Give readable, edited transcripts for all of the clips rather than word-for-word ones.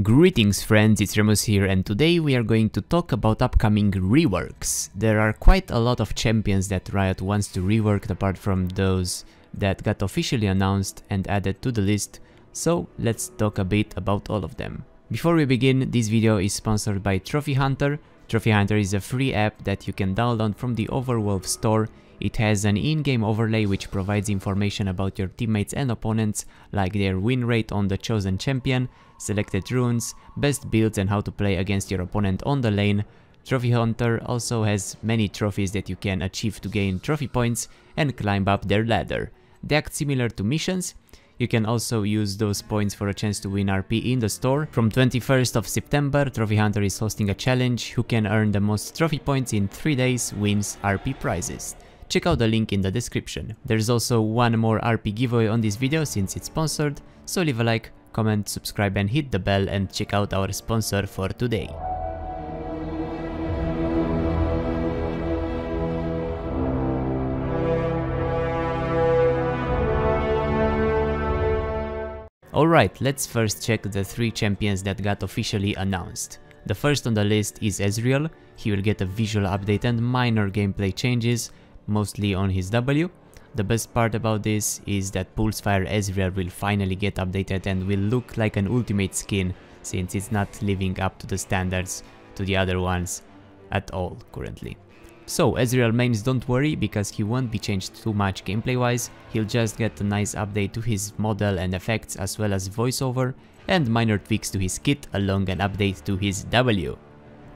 Greetings friends, it's Remus here, and today we are going to talk about upcoming reworks. There are quite a lot of champions that Riot wants to rework apart from those that got officially announced and added to the list, so let's talk a bit about all of them. Before we begin, this video is sponsored by Trophy Hunter. Trophy Hunter is a free app that you can download from the Overwolf store. It has an in-game overlay which provides information about your teammates and opponents, like their win rate on the chosen champion, selected runes, best builds and how to play against your opponent on the lane. Trophy Hunter also has many trophies that you can achieve to gain trophy points and climb up their ladder. They act similar to missions. You can also use those points for a chance to win RP in the store. From 21st of September, Trophy Hunter is hosting a challenge. Who can earn the most trophy points in 3 days wins RP prizes. Check out the link in the description. There's also one more RP giveaway on this video since it's sponsored, so leave a like, comment, subscribe and hit the bell and check out our sponsor for today. Alright, let's first check the 3 champions that got officially announced. The first on the list is Ezreal. He will get a visual update and minor gameplay changes, mostly on his W. The best part about this is that Pulsefire Ezreal will finally get updated and will look like an ultimate skin, since it's not living up to the standards to the other ones at all currently. So Ezreal mains, don't worry, because he won't be changed too much gameplay wise. He'll just get a nice update to his model and effects, as well as voiceover and minor tweaks to his kit along an update to his W.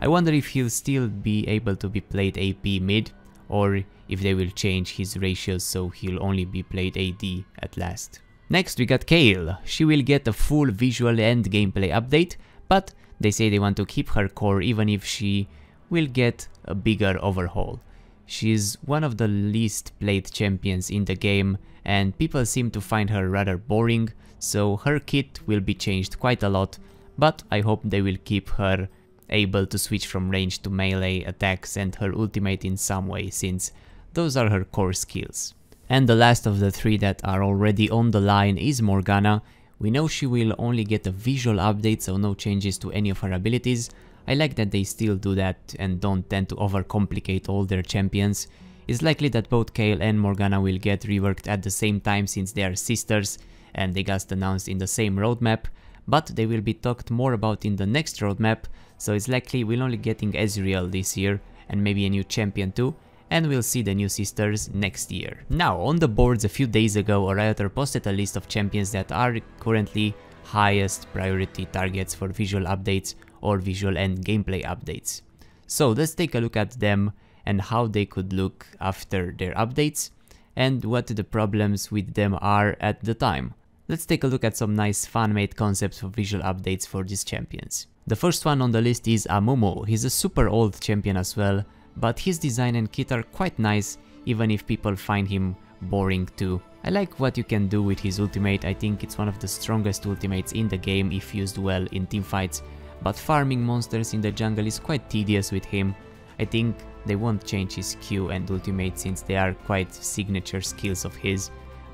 I wonder if he'll still be able to be played AP mid, or if they will change his ratios so he'll only be played AD at last. Next we got Kayle. She will get a full visual and gameplay update, but they say they want to keep her core even if she will get a bigger overhaul. She's one of the least played champions in the game and people seem to find her rather boring, so her kit will be changed quite a lot, but I hope they will keep her able to switch from range to melee attacks and her ultimate in some way, since those are her core skills. And the last of the 3 that are already on the line is Morgana. We know she will only get a visual update, so no changes to any of her abilities. I like that they still do that and don't tend to overcomplicate all their champions. It's likely that both Kayle and Morgana will get reworked at the same time since they are sisters and they got announced in the same roadmap, but they will be talked more about in the next roadmap, so it's likely we'll only getting Ezreal this year and maybe a new champion too, and we'll see the new sisters next year. Now, on the boards a few days ago, a Rioter posted a list of champions that are currently highest priority targets for visual updates or visual and gameplay updates. So let's take a look at them and how they could look after their updates and what the problems with them are at the time. Let's take a look at some nice fan-made concepts for visual updates for these champions. The first one on the list is Amumu. He's a super old champion as well, but his design and kit are quite nice, even if people find him boring too. I like what you can do with his ultimate. I think it's one of the strongest ultimates in the game if used well in teamfights, but farming monsters in the jungle is quite tedious with him. I think they won't change his Q and ultimate since they are quite signature skills of his,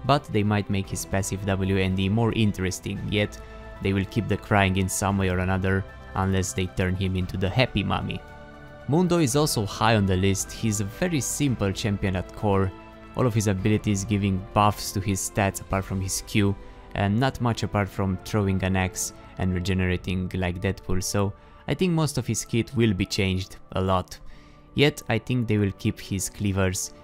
but they might make his passive W and E more interesting, yet they will keep the crying in some way or another unless they turn him into the happy mummy. Mundo is also high on the list. He's a very simple champion at core, all of his abilities giving buffs to his stats apart from his Q, and not much apart from throwing an axe and regenerating like Deadpool, so I think most of his kit will be changed a lot. Yet I think they will keep his cleavers,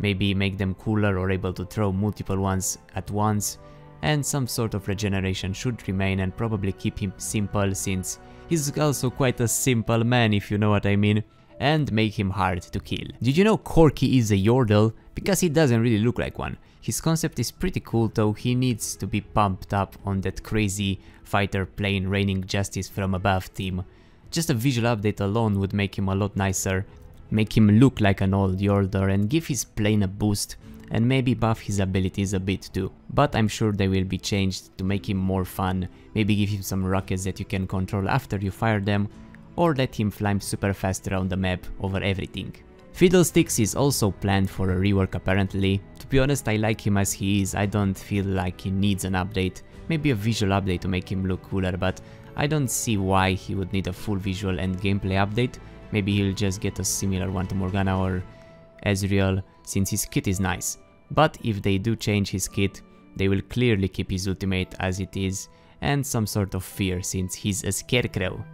maybe make them cooler or able to throw multiple ones at once, and some sort of regeneration should remain and probably keep him simple since he's also quite a simple man, if you know what I mean, and make him hard to kill. Did you know Corki is a Yordle? Because he doesn't really look like one. His concept is pretty cool, though he needs to be pumped up on that crazy fighter plane raining justice from above theme. Just a visual update alone would make him a lot nicer, make him look like an old Yordle and give his plane a boost, and maybe buff his abilities a bit too. But I'm sure they will be changed to make him more fun, maybe give him some rockets that you can control after you fire them, or let him fly super fast around the map over everything. Fiddlesticks is also planned for a rework apparently. To be honest, I like him as he is. I don't feel like he needs an update. Maybe a visual update to make him look cooler, but I don't see why he would need a full visual and gameplay update. Maybe he'll just get a similar one to Morgana or Ezreal, since his kit is nice. But if they do change his kit, they will clearly keep his ultimate as it is, and some sort of fear since he's a scarecrow.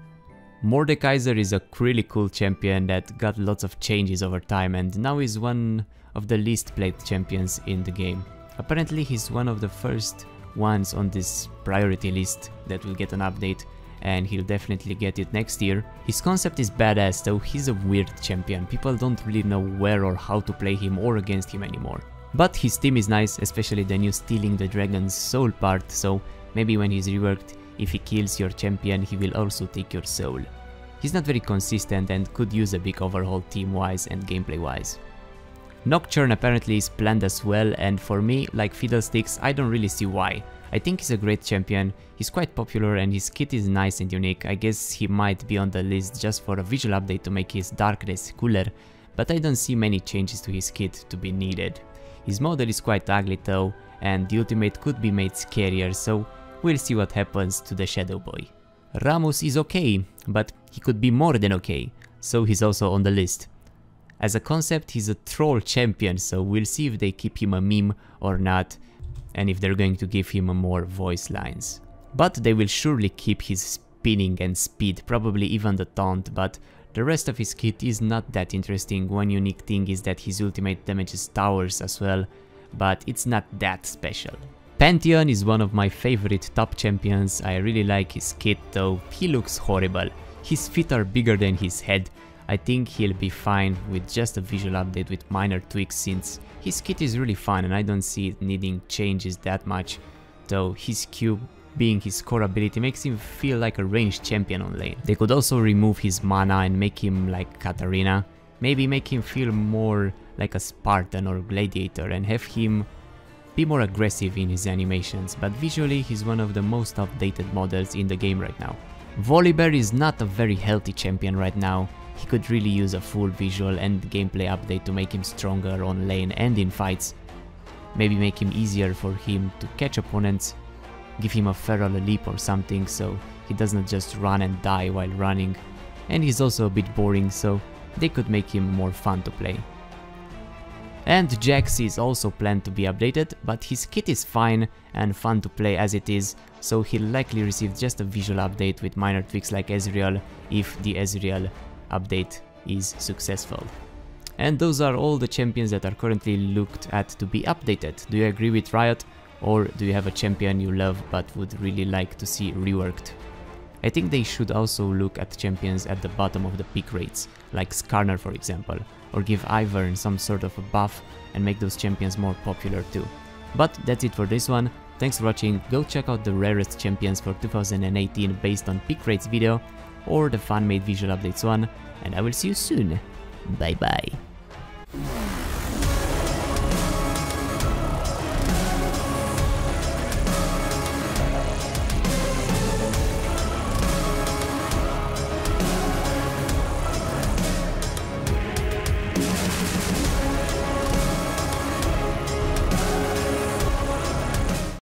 Mordekaiser is a really cool champion that got lots of changes over time and now is one of the least played champions in the game. Apparently he's one of the first ones on this priority list that will get an update, and he'll definitely get it next year. His concept is badass, though he's a weird champion. People don't really know where or how to play him or against him anymore. But his team is nice, especially the new Stealing the Dragon's Soul part, so maybe when he's reworked, if he kills your champion, he will also take your soul. He's not very consistent and could use a big overhaul team-wise and gameplay-wise. Nocturne apparently is planned as well, and for me, like Fiddlesticks, I don't really see why. I think he's a great champion, he's quite popular and his kit is nice and unique. I guess he might be on the list just for a visual update to make his darkness cooler, but I don't see many changes to his kit to be needed. His model is quite ugly though, and the ultimate could be made scarier, so we'll see what happens to the Shadow Boy. Rammus is okay, but he could be more than okay, so he's also on the list. As a concept, he's a troll champion, so we'll see if they keep him a meme or not, and if they're going to give him more voice lines. But they will surely keep his spinning and speed, probably even the taunt, but the rest of his kit is not that interesting. One unique thing is that his ultimate damages towers as well, but it's not that special. Pantheon is one of my favorite top champions. I really like his kit though, he looks horrible. His feet are bigger than his head. I think he'll be fine with just a visual update with minor tweaks since his kit is really fun and I don't see it needing changes that much, though his Q being his core ability makes him feel like a ranged champion on lane. They could also remove his mana and make him like Katarina, maybe make him feel more like a Spartan or Gladiator and have him be more aggressive in his animations, but visually he's one of the most updated models in the game right now. Volibear is not a very healthy champion right now. He could really use a full visual and gameplay update to make him stronger on lane and in fights. Maybe make him easier for him to catch opponents, give him a feral leap or something so he doesn't just run and die while running. And he's also a bit boring, so they could make him more fun to play. And Jax is also planned to be updated, but his kit is fine and fun to play as it is, so he'll likely receive just a visual update with minor tweaks like Ezreal if the Ezreal update is successful. And those are all the champions that are currently looked at to be updated. Do you agree with Riot, or do you have a champion you love but would really like to see reworked? I think they should also look at champions at the bottom of the pick rates, like Skarner for example, or give Ivern some sort of a buff and make those champions more popular too. But that's it for this one. Thanks for watching. Go check out the rarest champions for 2018 based on pick rates video, or the fan-made visual updates one, and I will see you soon. Bye bye.